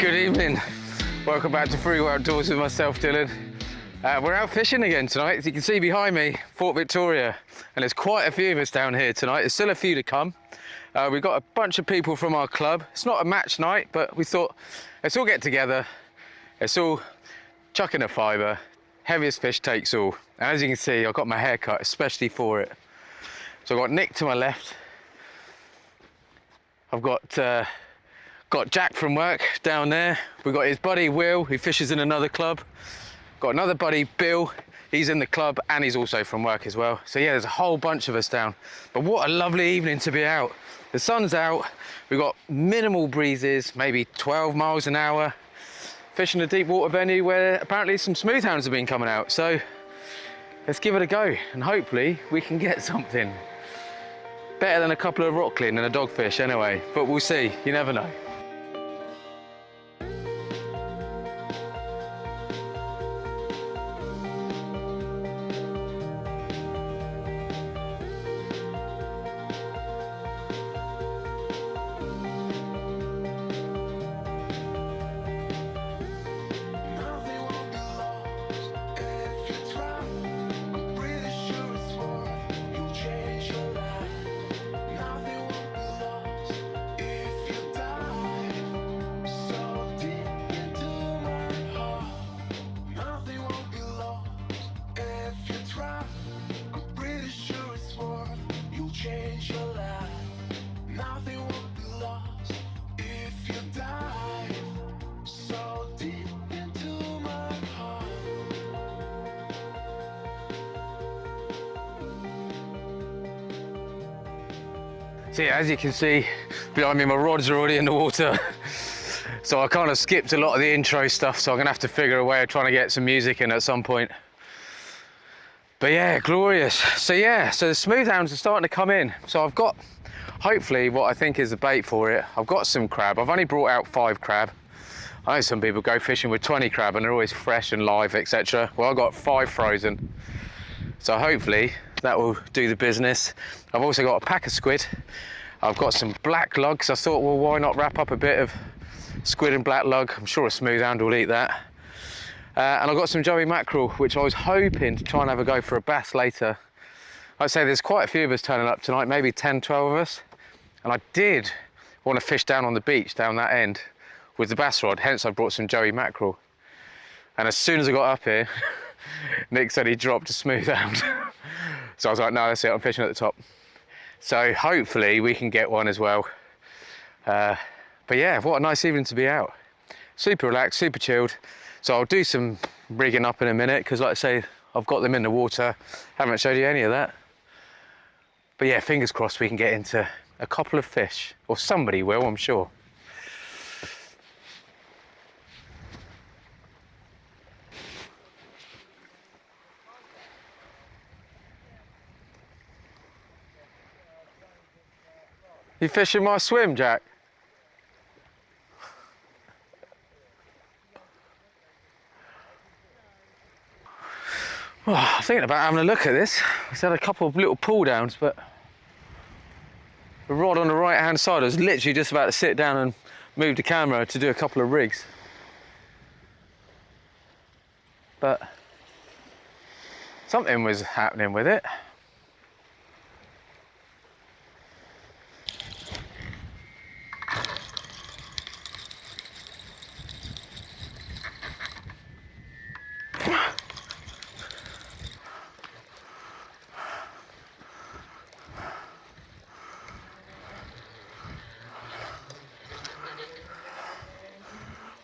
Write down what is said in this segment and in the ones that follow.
Good evening. Welcome back to Frugal Outdoors with myself, Dylan. We're out fishing again tonight. As you can see behind me, Fort Victoria, and there's quite a few of us down here tonight. There's still a few to come. We've got a bunch of people from our club. It's not a match night, but we thought let's all get together. Let's all chuck in a fiver. Heaviest fish takes all. And as you can see, I've got my hair cut especially for it. So I've got Nick to my left. I've got Jack from work down there. We've got his buddy Will, who fishes in another club. Got another buddy, Bill. He's in the club and he's also from work as well. So yeah, there's a whole bunch of us down. But what a lovely evening to be out. The sun's out. We've got minimal breezes, maybe 12 miles an hour. Fishing a deep water venue where apparently some smooth hounds have been coming out. So let's give it a go and hopefully we can get something. Better than a couple of rockling and a dogfish anyway, but we'll see, you never know. So yeah, as you can see behind me, my rods are already in the water. So I kind of skipped a lot of the intro stuff, so I'm gonna have to figure a way of trying to get some music in at some point. But yeah, glorious. So yeah, so the smooth hounds are starting to come in. So I've got, hopefully, what I think is the bait for it. I've got some crab. I've only brought out 5 crab. I know some people go fishing with 20 crab and they're always fresh and live, etc. Well, I've got 5 frozen. So hopefully that will do the business. I've also got a pack of squid. I've got some black lugs. I thought, well, why not wrap up a bit of squid and black lug? I'm sure a smooth hound will eat that. And I've got some joey mackerel, which I was hoping to try and have a go for a bass later. I'd say there's quite a few of us turning up tonight, maybe 10, 12 of us. And I did want to fish down on the beach, down that end, with the bass rod, hence I brought some joey mackerel. And as soon as I got up here, Nick said he dropped a smooth hound. So I was like, no, that's it, I'm fishing at the top. So hopefully we can get one as well. But yeah, what a nice evening to be out. Super relaxed, super chilled. So I'll do some rigging up in a minute, because like I say, I've got them in the water. Haven't showed you any of that. But yeah, fingers crossed we can get into a couple of fish, or somebody will, I'm sure. You fishing my swim, Jack? Oh, I'm thinking about having a look at this. We've had a couple of little pull downs, but the rod on the right hand side, I was literally just about to sit down and move the camera to do a couple of rigs. But something was happening with it.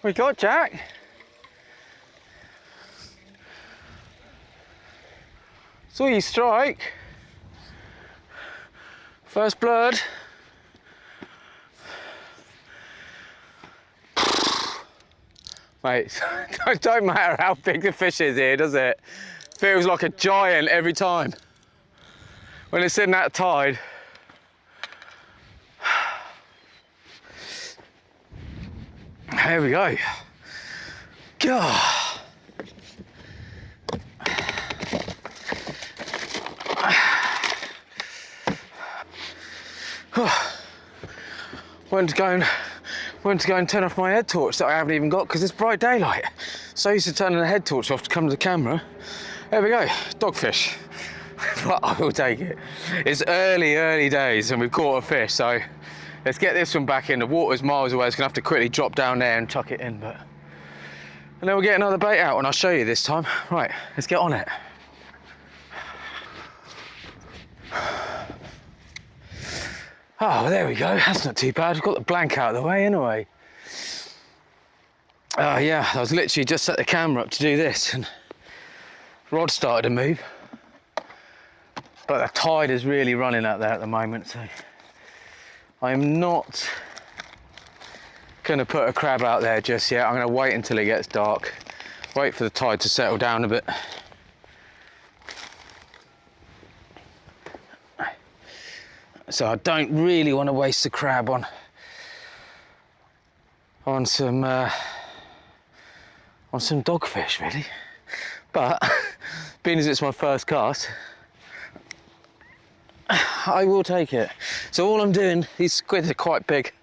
We got Jack. Saw you strike. First blood. Mate, it don't matter how big the fish is here, does it? Feels like a giant every time. When it's in that tide. There we go. God. Went went to go and turn off my head torch that I haven't even got because it's bright daylight. So I used to turn the head torch off to come to the camera. There we go, dogfish. But I will take it. It's early days and we've caught a fish, so let's get this one back in. The water's miles away, it's gonna have to quickly drop down there and chuck it in, and then we'll get another bait out and I'll show you this time. Right, let's get on it. Oh, there we go, that's not too bad. We've got the blank out of the way anyway. Yeah, I was literally just set the camera up to do this and the rod started to move. But the tide is really running out there at the moment, so I'm not gonna put a crab out there just yet. I'm gonna wait until it gets dark, wait for the tide to settle down a bit. So I don't really want to waste the crab on some dogfish really. But being as it's my first cast, I will take it. So all I'm doing, these squids are quite big.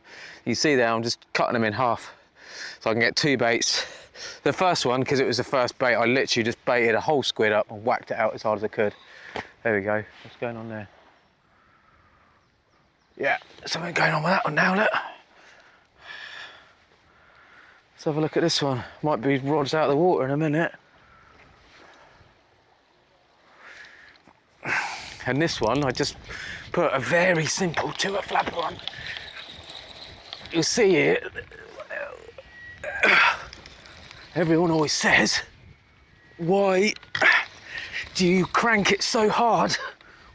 You see there, I'm just cutting them in half so I can get 2 baits. The first one, because it was the first bait, I literally just baited a whole squid up and whacked it out as hard as I could. There we go. What's going on there? Yeah, something going on with that one now, look. Let's have a look at this one. Might be rods out of the water in a minute. And this one, I just put a very simple 2 flapper on. You'll see it. Everyone always says, why do you crank it so hard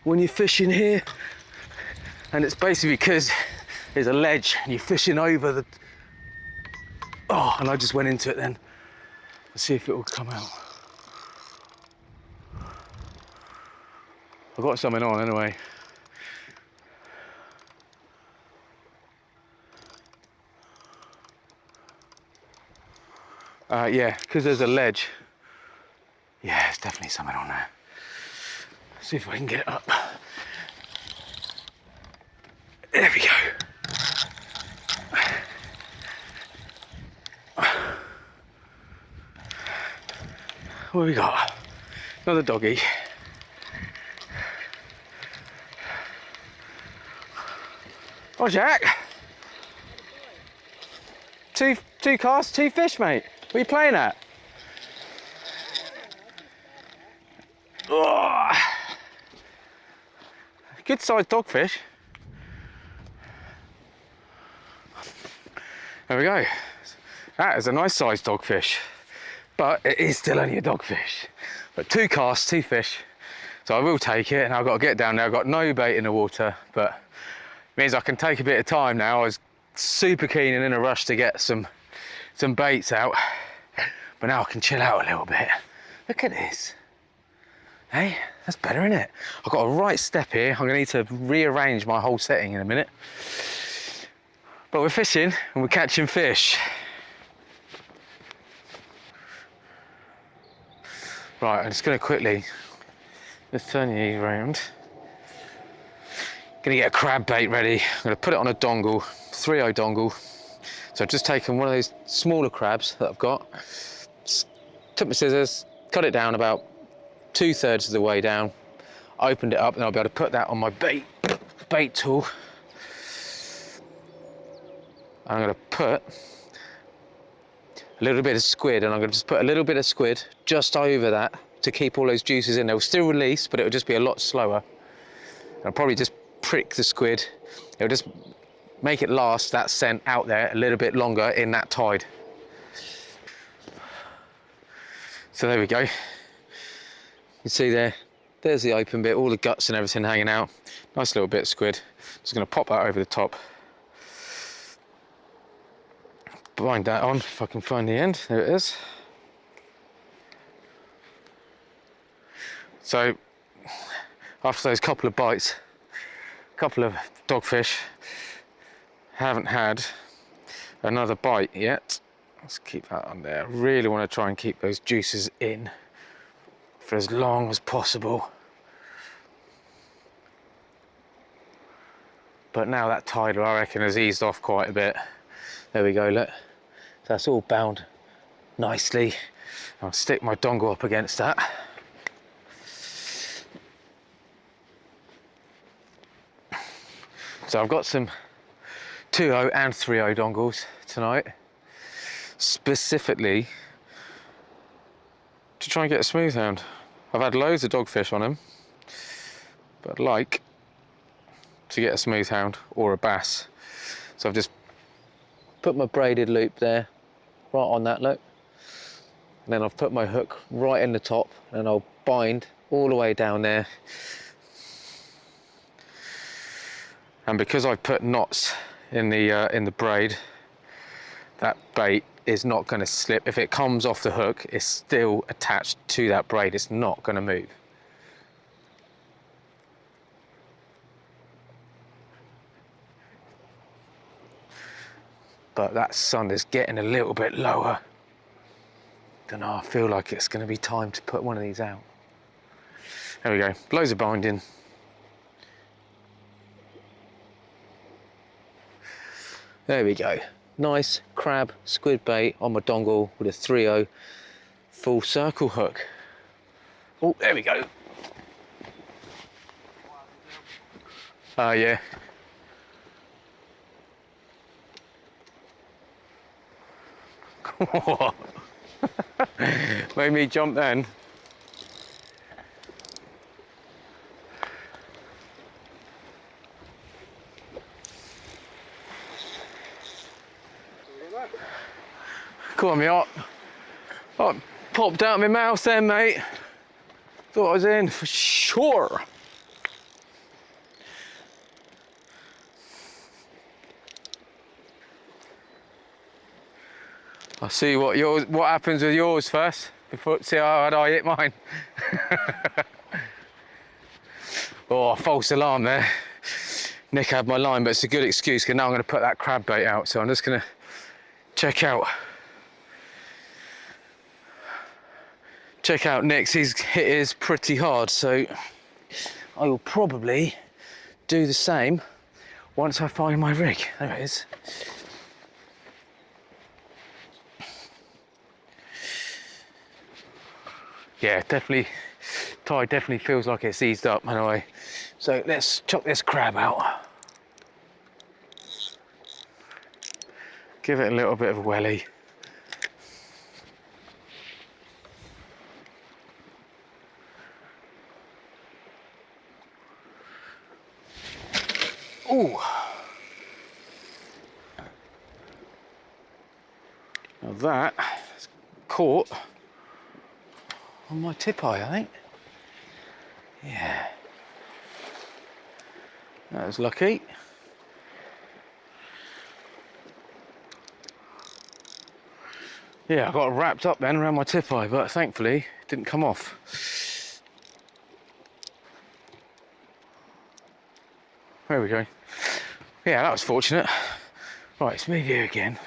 when you're fishing here? And it's basically because there's a ledge and you're fishing over the... Oh, and I just went into it then. Let's see if it will come out. I've got something on anyway. Yeah, because there's a ledge. Yeah, there's definitely something on there. Let's see if I can get it up. There we go. What have we got? Another doggy. Oh, Jack. Two casts, 2 fish, mate. What are you playing at? Oh. Good sized dogfish. There we go. That is a nice sized dogfish, but it is still only a dogfish. But 2 casts, 2 fish. So I will take it, and I've got to get down there. I've got no bait in the water, but it means I can take a bit of time now. I was super keen and in a rush to get some baits out, but now I can chill out a little bit. Look at this. Hey, that's better, isn't it? I've got a right step here. I'm gonna need to rearrange my whole setting in a minute. But we're fishing and we're catching fish. Right, I'm just gonna quickly, let's turn you around. Gonna get a crab bait ready. I'm gonna put it on a dongle, 3/0 dongle. So I've just taken one of those smaller crabs that I've got, took my scissors, cut it down about 2/3 of the way down, opened it up, and I'll be able to put that on my bait tool. I'm going to put a little bit of squid, and I'm going to just put a little bit of squid just over that to keep all those juices in. They'll still release, but it'll just be a lot slower. I'll probably just prick the squid. It'll just make it last that scent out there a little bit longer in that tide. So there we go. You can see there's the open bit, all the guts and everything hanging out. Nice little bit of squid. Just going to pop that over the top. Bind that on if I can find the end. There it is. So after those couple of bites, a couple of dogfish, haven't had another bite yet. Let's keep that on there. I really want to try and keep those juices in for as long as possible. But now that tide, I reckon, has eased off quite a bit. There we go, look. So that's all bound nicely. I'll stick my dongle up against that. So I've got some 2.0 and 3.0 dongles tonight, specifically to try and get a smooth hound. I've had loads of dogfish on them, but I'd like to get a smooth hound or a bass. So I've just put my braided loop there, right on that loop. And then I've put my hook right in the top and I'll bind all the way down there. And because I've put knots in the braid, that bait is not going to slip. If it comes off the hook, it's still attached to that braid. It's not going to move. But that sun is getting a little bit lower. Don't know, I feel like it's going to be time to put one of these out. There we go, loads of binding. There we go. Nice crab squid bait on my dongle with a 3.0 full circle hook. Oh, there we go. Oh, yeah. Made me jump then. Come on, me up. Oh, popped out of my mouth then, mate. Thought I was in for sure. I'll see what happens with yours first, before see how hard I hit mine. Oh, false alarm there. Nick had my line, but it's a good excuse because now I'm going to put that crab bait out. So I'm just going to check out Nick's. He's hit his pretty hard, so I will probably do the same once I find my rig. There it is. Yeah, definitely, tide definitely feels like it's eased up anyway. So let's chuck this crab out. Give it a little bit of a welly. Ooh. Now that is caught on my tip eye, I think. Yeah. That was lucky. Yeah, I got it wrapped up then around my tip eye, but thankfully it didn't come off. There we go. Yeah, that was fortunate. Right, it's me here again.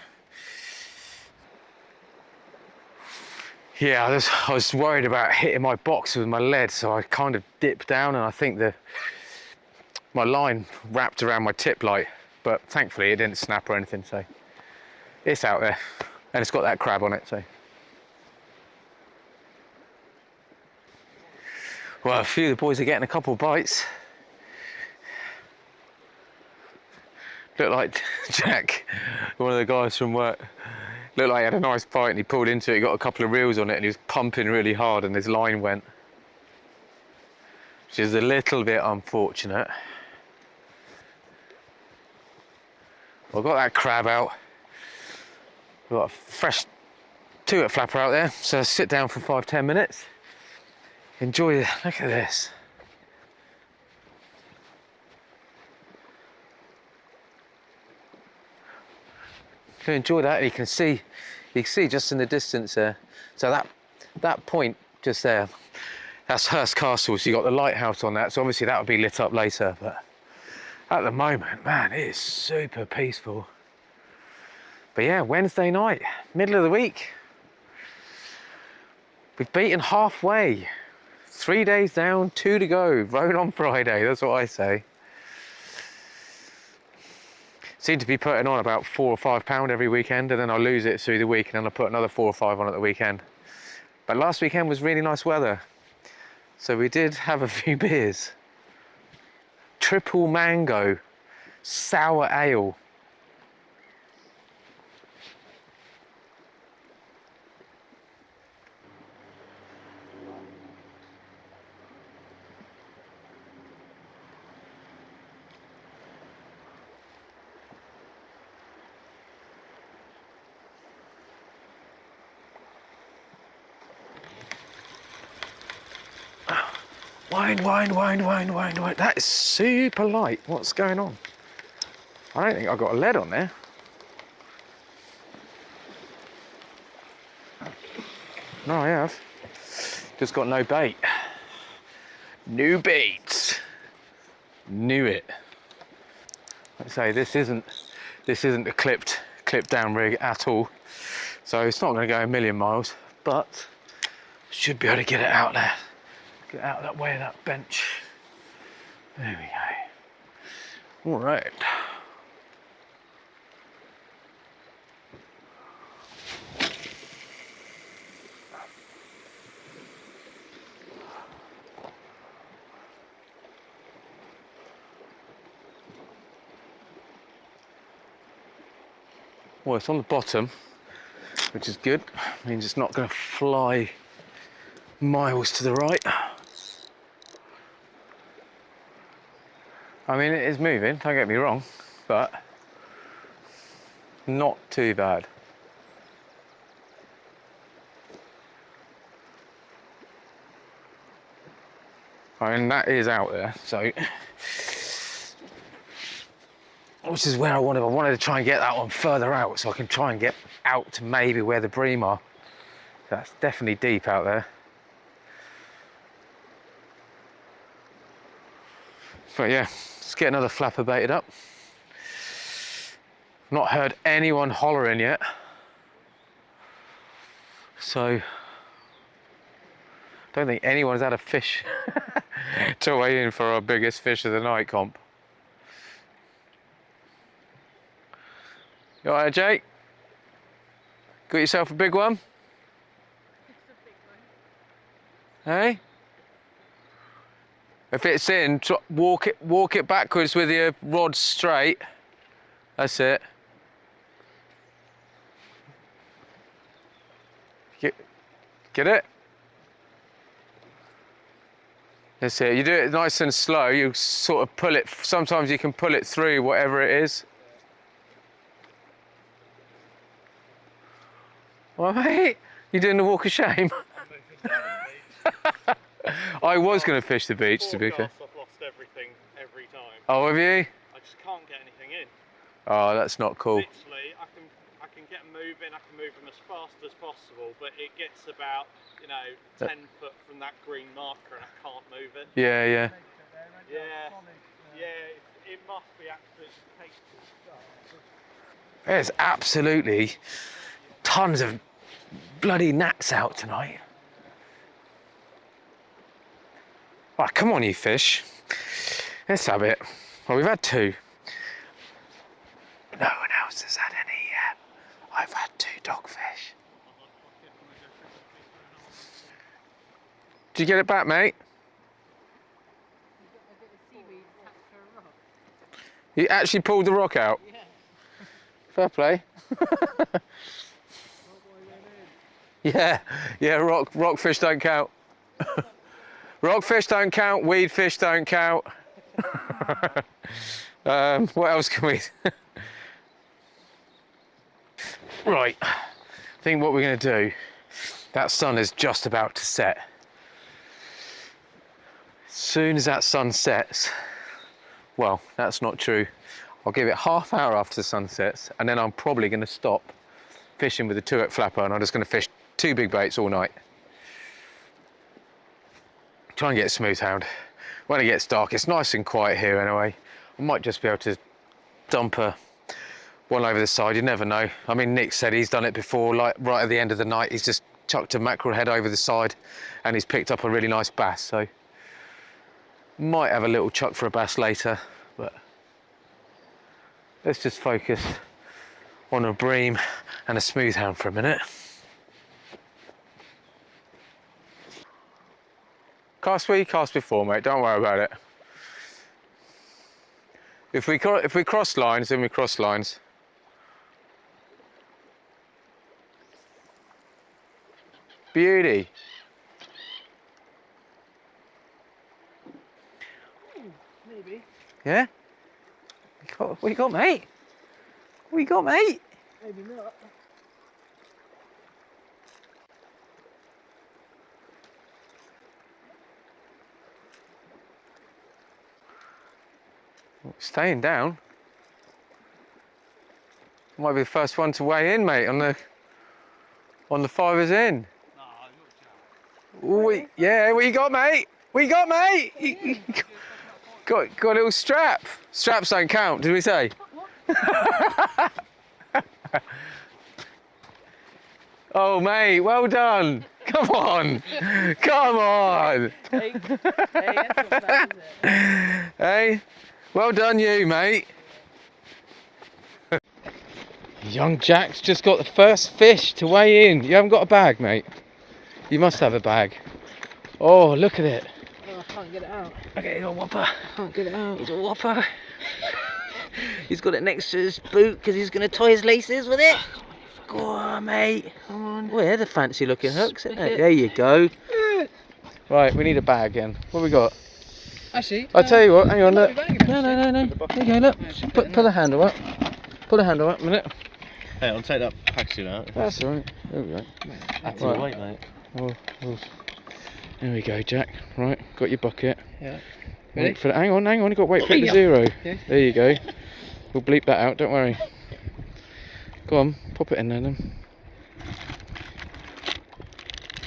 Yeah, I was worried about hitting my box with my lead, so I kind of dipped down, and I think my line wrapped around my tip light, but thankfully it didn't snap or anything, so it's out there, and it's got that crab on it, so. Well, a few of the boys are getting a couple of bites. Looked like Jack, one of the guys from work, looked like he had a nice bite and he pulled into it, he got a couple of reels on it and he was pumping really hard and his line went. Which is a little bit unfortunate. Well, I got that crab out. We've got a fresh 2-foot flapper out there, so sit down for 5-10 minutes. Enjoy it, look at this. You can enjoy that, and you can see just in the distance there. So that point just there, that's Hurst Castle. So you got the lighthouse on that. So obviously that will be lit up later. But at the moment, man, it is super peaceful. But yeah, Wednesday night, middle of the week. We've beaten halfway. 3 days down, 2 to go. Vote on Friday. That's what I say. seem to be putting on about 4 or 5 pound every weekend, and then I lose it through the week, and then I put another 4 or 5 on at the weekend. But last weekend was really nice weather, so we did have a few beers. Triple mango, sour ale. Wind. That is super light. What's going on? I don't think I've got a lead on there. No, I have. Just got no bait. New bait. Knew it. Like I say, this isn't a clipped down rig at all. So it's not going to go a million miles, but should be able to get it out there. Get out that way of that bench. There we go. All right. Well, it's on the bottom, which is good. Means it's not going to fly miles to the right. I mean, it is moving, don't get me wrong, but not too bad. I mean, that is out there, so which is where I wanted to try and get that one further out, so I can try and get out to maybe where the bream are. That's definitely deep out there. But yeah, let's get another flapper baited up. Not heard anyone hollering yet, so don't think anyone's had a fish to weigh in for our biggest fish of the night comp. You alright, Jake? Got yourself a big one? It's a big one. Hey? If it's in, walk it backwards with your rod straight. That's it. Get it? That's it. You do it nice and slow. You sort of pull it. Sometimes you can pull it through whatever it is. Well, mate, you doing the walk of shame? I was going to fish the beach, to be fair. I've lost everything every time. Oh, have you? I just can't get anything in. Oh, that's not cool. Literally, I can get moving. I can move them as fast as possible, but it gets about 10 foot from that green marker, and I can't move it. Yeah. Yeah. It must be absolutely tasteful stuff. There's absolutely tons of bloody gnats out tonight. Right, come on, you fish. Let's have it. Well, we've had 2. No one else has had any yet. I've had 2 dogfish. Did you get it back, mate? A bit of seaweed attached to a rock. You actually pulled the rock out? Yeah. Fair play. Yeah, rockfish don't count. Rockfish don't count, weed fish don't count. What else can we... Right, I think what we're going to do, that sun is just about to set. As soon as that sun sets, well, that's not true. I'll give it half hour after the sun sets, and then I'm probably going to stop fishing with the 2-hook flapper, and I'm just going to fish 2 big baits all night. Try and get a smooth hound. When it gets dark, it's nice and quiet here anyway. I might just be able to dump one over the side, you never know. I mean, Nick said he's done it before, like right at the end of the night, he's just chucked a mackerel head over the side and he's picked up a really nice bass, so might have a little chuck for a bass later, but let's just focus on a bream and a smooth hound for a minute. Cast where you cast before, mate, don't worry about it. If we cross lines, then we cross lines. Beauty. Maybe. Yeah? What you got, mate? What you got, mate? Maybe not. Staying down. Might be the first one to weigh in, mate, on the fivers in. Yeah, what you got, mate? What you got, mate? Got a little strap. Straps don't count, did we say? Oh, mate, well done. Come on. Come on. Hey, that's not bad, is it? Hey, well done you, mate. Young Jack's just got the first fish to weigh in. You haven't got a bag, mate? You must have a bag. Oh, look at it. Oh, I can't get it out. Okay, he's got a whopper. I can't get it out. He's got a whopper. He's got it next to his boot because he's going to tie his laces with it. Go on, mate. Come on. Well, they're the fancy looking hooks, isn't it? There you go. Right, we need a bag again. What have we got? Actually, I'll tell you what, hang on, look. bag, No. There you go, look. Pull the handle up. Pull the handle up a minute. Hey, I'll take that packaging out. That's alright. There we go. That's Right. all right, mate. There we go, Jack. Right, got your bucket. Yeah. Wait Ready? for the, hang on, you've got to wait for it to Yeah. zero. Okay. There you go. We'll bleep that out, don't worry. Go on, pop it in there then.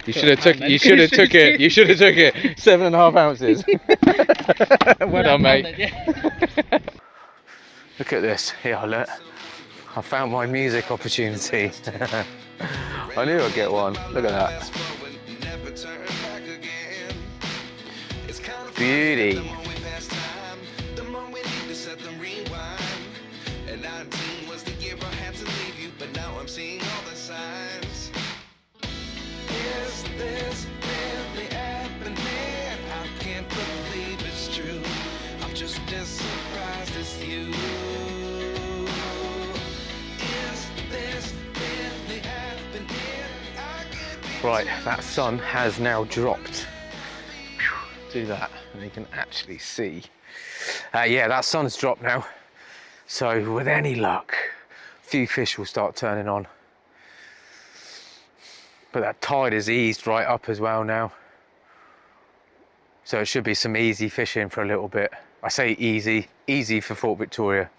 You should have took it. You should have took it. 7.5 ounces. Well done, mate. Look at this. Here, look. I found my music opportunity. I knew I'd get one. Look at that. Beauty. Right, that sun has now dropped. Do that, and you can actually see. Yeah, that sun's dropped now. So with any luck, a few fish will start turning on. But that tide has eased right up as well now. So it should be some easy fishing for a little bit. I say easy for Fort Victoria.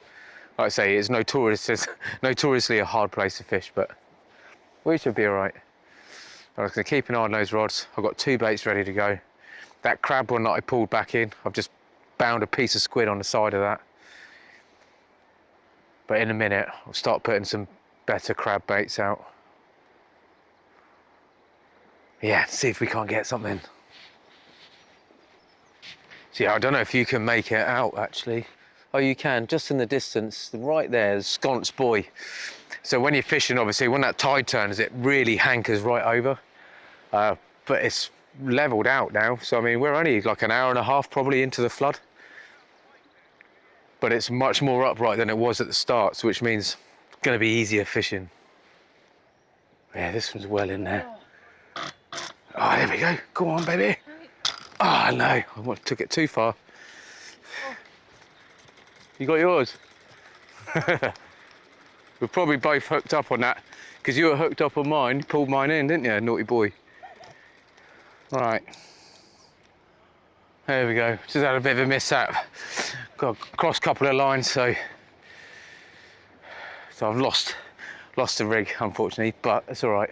Like I say, it's notoriously a hard place to fish, but we should be all right. I was going to keep an eye on those rods. I've got 2 baits ready to go. That crab one that I pulled back in, I've just bound a piece of squid on the side of that. But in a minute, I'll start putting some better crab baits out. Yeah, see if we can't get something. See, I don't know if you can make it out actually. Oh, you can, just in the distance, right there, is Sconce Buoy. So when you're fishing, obviously, when that tide turns, it really hankers right over. But it's leveled out now. So, I mean, we're only like an hour and a half probably into the flood. But it's much more upright than it was at the start, so which means it's going to be easier fishing. Yeah, this one's well in there. Oh, there we go. Go on, baby. Oh, no, I took it too far. You got yours? We're probably both hooked up on that, because you were hooked up on mine. You pulled mine in, didn't you, naughty boy? Right. There we go. Just had a bit of a mishap. Got a cross couple of lines, so I've lost the rig, unfortunately, but it's all right.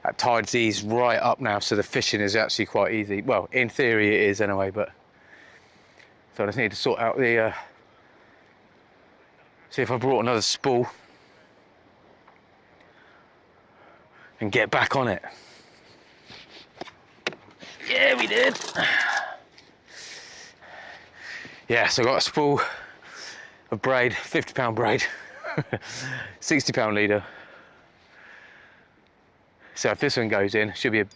That tide's eased right up now, so the fishing is actually quite easy. Well, in theory it is anyway, but so I just need to sort out the see if I brought another spool and get back on it. Yeah, we did. Yeah, so I got a spool of braid, 50-pound braid, 60-pound leader. So if this one goes in, should be able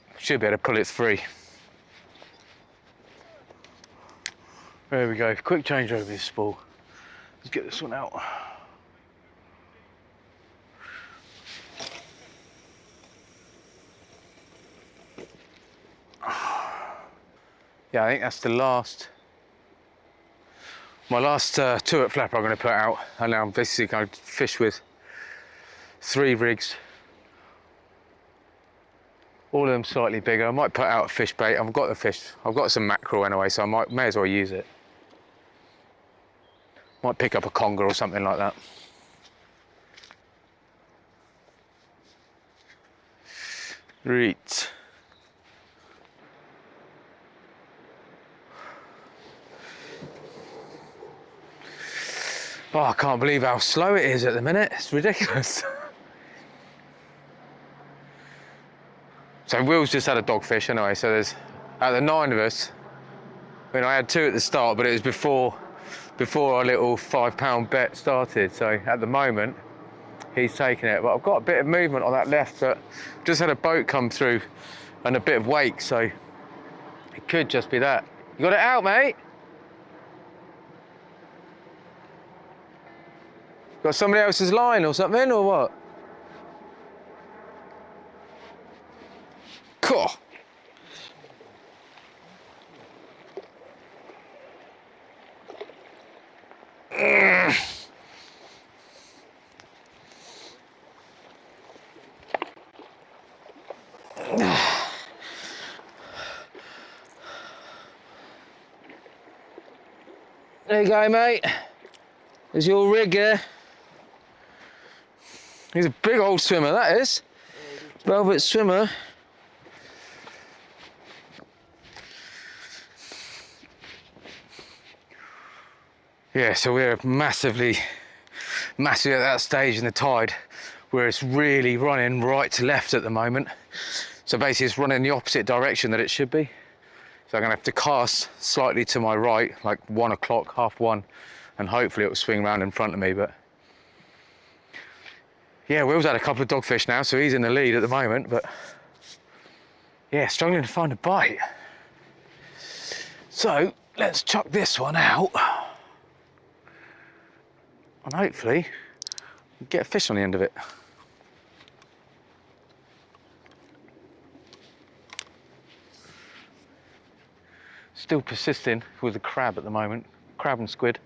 to pull it free. There we go. Quick change over this spool. Let's get this one out. Yeah, I think that's the last. My last turret flapper I'm going to put out, and now I'm basically going to fish with 3 rigs. All of them slightly bigger. I might put out a fish bait. I've got the fish. I've got some mackerel anyway, so I may as well use it. Might pick up a conger or something like that. Right. Oh, I can't believe how slow it is at the minute. It's ridiculous. So Will's just had a dogfish anyway, so there's, out of the 9 of us, I mean, I had 2 at the start, but it was before our little £5 bet started. So at the moment, he's taking it. But I've got a bit of movement on that left, but just had a boat come through and a bit of wake, so it could just be that. You got it out, mate? Got somebody else's line or something, or what? Cool. There you go, mate. There's your rig here. He's a big old swimmer, that is. Velvet swimmer. Yeah, so we're massively at that stage in the tide where it's really running right to left at the moment. So basically it's running the opposite direction that it should be. So I'm gonna have to cast slightly to my right, like 1 o'clock, 1:30, and hopefully it will swing around in front of me. But yeah, Will's had a couple of dogfish now, so he's in the lead at the moment, but yeah, struggling to find a bite. So let's chuck this one out. And hopefully get a fish on the end of it. Still persisting with the crab at the moment, crab and squid.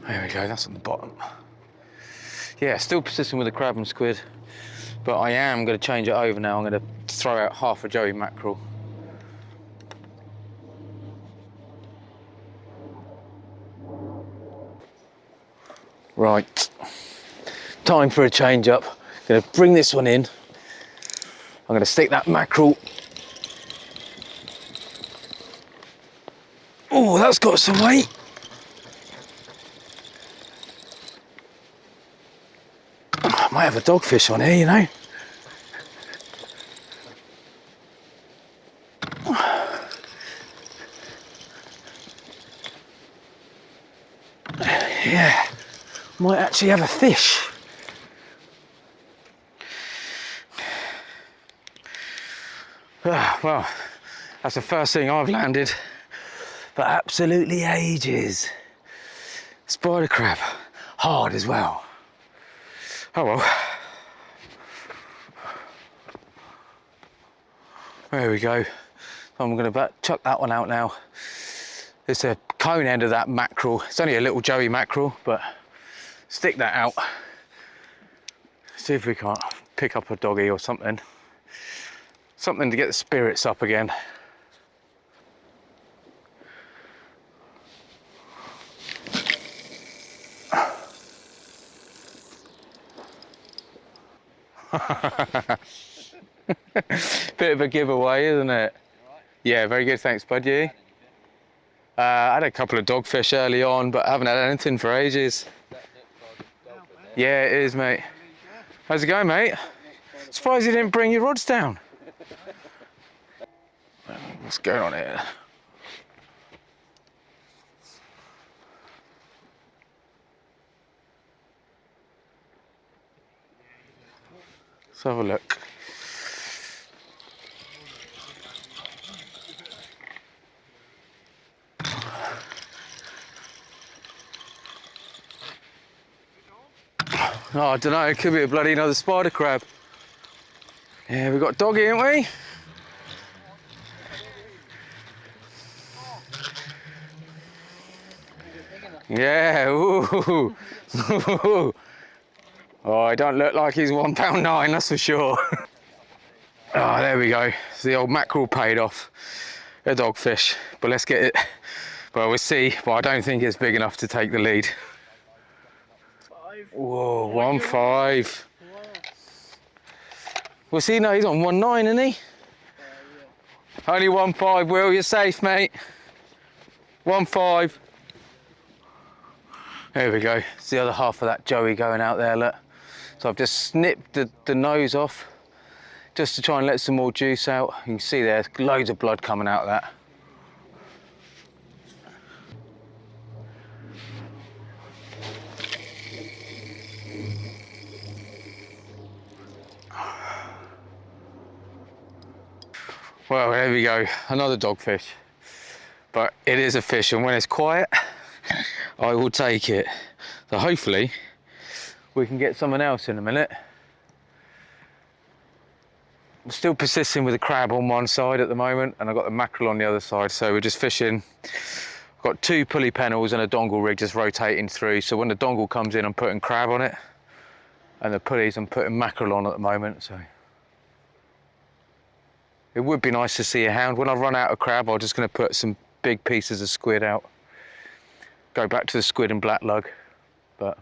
There we go, that's on the bottom. Yeah, still persisting with the crab and squid, but I am going to change it over now. I'm going to throw out half a joey mackerel. Right, time for a change up. Going to bring this one in. I'm going to stick that mackerel. Oh, that's got some weight. Might have a dogfish on here, you know. Yeah, might actually have a fish. Well, that's the first thing I've landed for absolutely ages. Spider crab, hard as well. Oh well. There we go. I'm going to chuck that one out now. It's a cone end of that mackerel. It's only a little joey mackerel, but stick that out. See if we can't pick up a doggy or something. Something to get the spirits up again. Bit of a giveaway, isn't it? Yeah, very good, thanks bud. You? I had a couple of dogfish early on, but I haven't had anything for ages. Yeah, it is, mate. How's it going, mate? Surprised you didn't bring your rods down. What's going on here? Let's have a look. Oh, I don't know, it could be a bloody another spider crab. Yeah, we got doggy, haven't we? Yeah, ooh. Oh, it don't look like he's £1.9, that's for sure. Oh, there we go. So the old mackerel paid off. A dogfish, but let's get it. Well, we'll see, but I don't think it's big enough to take the lead. Whoa, 1.5. Well, see, no, he's on 1.9, isn't he? Only 1.5, Will, you're safe, mate. 1.5. There we go. It's the other half of that joey going out there, look. So I've just snipped the nose off just to try and let some more juice out. You can see there's loads of blood coming out of that. Well, there we go, another dogfish. But it is a fish, and when it's quiet, I will take it. So hopefully, we can get someone else in a minute. I'm still persisting with the crab on one side at the moment, and I've got the mackerel on the other side, so we're just fishing. I've got 2 pulley pennels and a dongle rig just rotating through, so when the dongle comes in, I'm putting crab on it, and the pulleys I'm putting mackerel on at the moment, so. It would be nice to see a hound. When I run out of crab, I'm just going to put some big pieces of squid out. Go back to the squid and black lug. But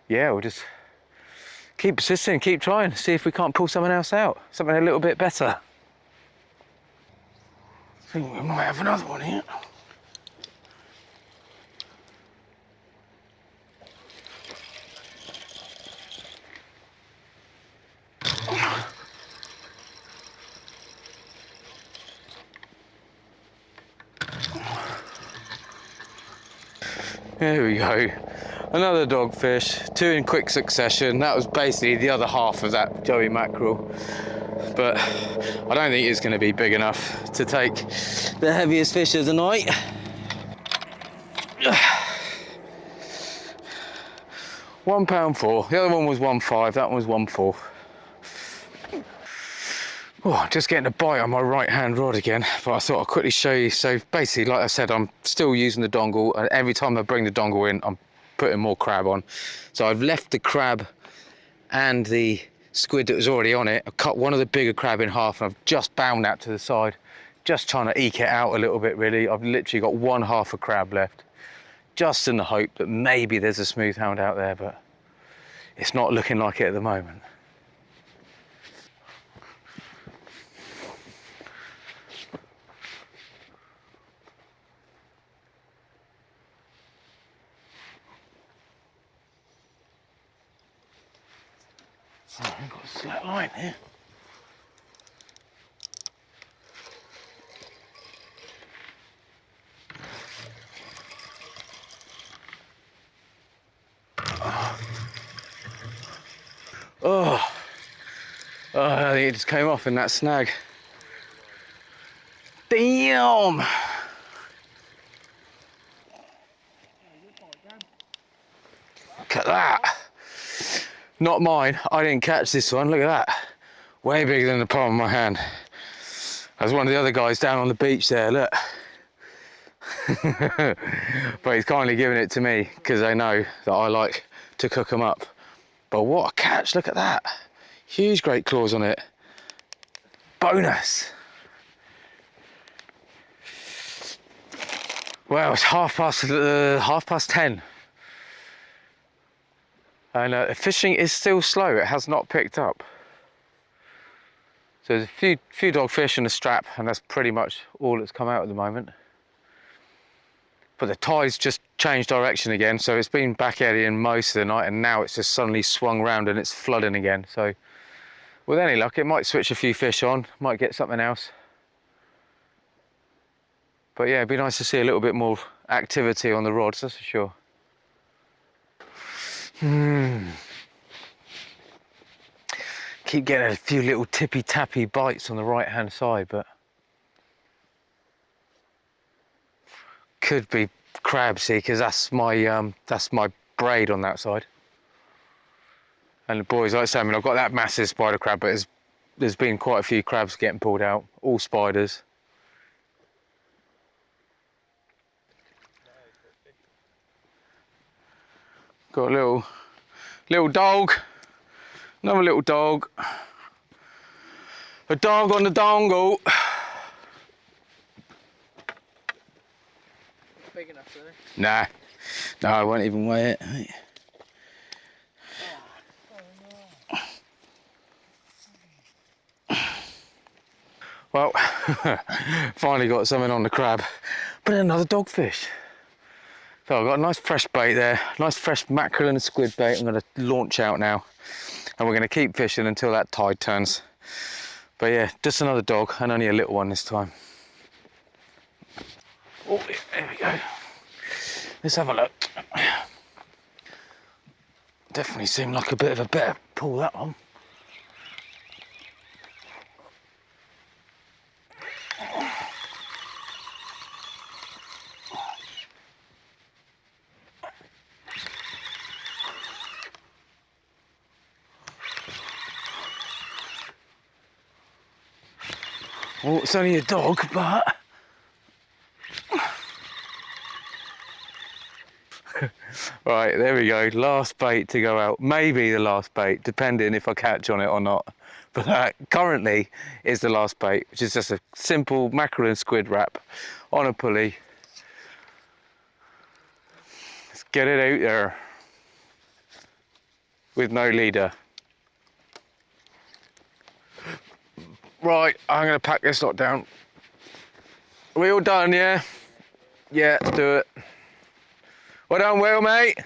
yeah, we'll just keep persisting, keep trying, see if we can't pull someone else out. Something a little bit better. I think we might have another one here. There we go. Another dogfish, 2 in quick succession. That was basically the other half of that joey mackerel. But I don't think it's going to be big enough to take the heaviest fish of the night. £1.4. The other one was 1.5. That one was 1.4. Oh, just getting a bite on my right hand rod again, but I thought I'd quickly show you. So basically, like I said, I'm still using the dongle, and every time I bring the dongle in, I'm putting more crab on. So I've left the crab and the squid that was already on it. I cut one of the bigger crab in half, and I've just bound that to the side, just trying to eke it out a little bit, really. I've literally got 1/2 a crab left, just in the hope that maybe there's a smooth hound out there, but it's not looking like it at the moment. Oh, I've got a slack line here. Oh, I think it just came off in that snag. Damn! Look at that. Not mine. I didn't catch this one. Look at that. Way bigger than the palm of my hand. There's one of the other guys down on the beach there. Look. But he's kindly giving it to me because they know that I like to cook them up. But what a catch. Look at that. Huge great claws on it. Bonus. Well, it's 10:30. And the fishing is still slow. It has not picked up. So there's a few dogfish and a strap, and that's pretty much all that's come out at the moment. but the tide's just changed direction again, so it's been back eddying most of the night, and now it's just suddenly swung round and it's flooding again. So with any luck, it might switch a few fish on, might get something else. But yeah, it'd be nice to see a little bit more activity on the rods, that's for sure. Keep getting a few little tippy-tappy bites on the right-hand side, but could be crabsy because that's my braid on that side. And the boys, like I say, I mean, I've got that massive spider crab, but there's been quite a few crabs getting pulled out, all spiders. Got a little dog, another little dog, a dog on the dongle. Big enough, really? Nah, no, I won't even weigh it. Well, finally got something on the crab, but another dogfish. So I've got a nice fresh bait there, nice fresh mackerel and squid bait. I'm going to launch out now, and we're going to keep fishing until that tide turns. But yeah, just another dog, and only a little one this time. Oh, there we go. Let's have a look. Definitely seemed like a bit of a better pull, that one. Well, it's only a dog, but right, there we go. Last bait to go out. Maybe the last bait, depending if I catch on it or not. But that currently is the last bait, which is just a simple mackerel and squid wrap on a pulley. Let's get it out there with no leader. Right, I'm going to pack this lot down. Are we all done, yeah? Yeah, let's do it. Well done, Will, mate.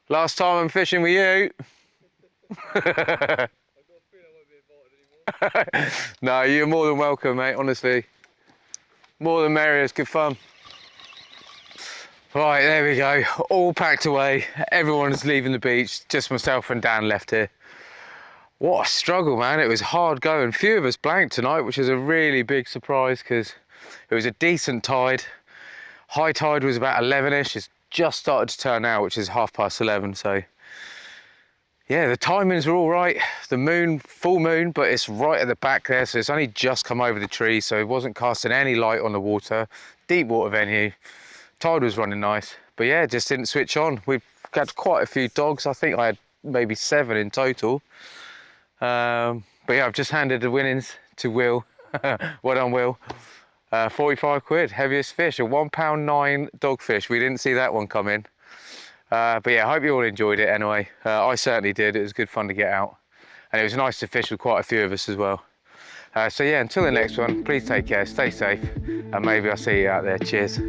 Last time I'm fishing with you. No, you're more than welcome, mate, honestly. More than merrier, it's good fun. Right, there we go. All packed away. Everyone's leaving the beach. Just myself and Dan left here. What a struggle, man. It was hard going. Few of us blanked tonight, which is a really big surprise because it was a decent tide. High tide was about 11ish. It's just started to turn out, which is 11:30. So yeah, the timings were all right. The moon, full moon, but it's right at the back there. So it's only just come over the tree. So it wasn't casting any light on the water. Deep water venue. Tide was running nice. But yeah, it just didn't switch on. We've got quite a few dogs. I think I had maybe 7 in total. But yeah, I've just handed the winnings to Will. Well done, Will. 45 quid, heaviest fish, a £1.9 dogfish. We didn't see that one come in. But yeah, I hope you all enjoyed it anyway. I certainly did. It was good fun to get out. And it was nice to fish with quite a few of us as well. So yeah, until the next one, please take care, stay safe, and maybe I'll see you out there. Cheers.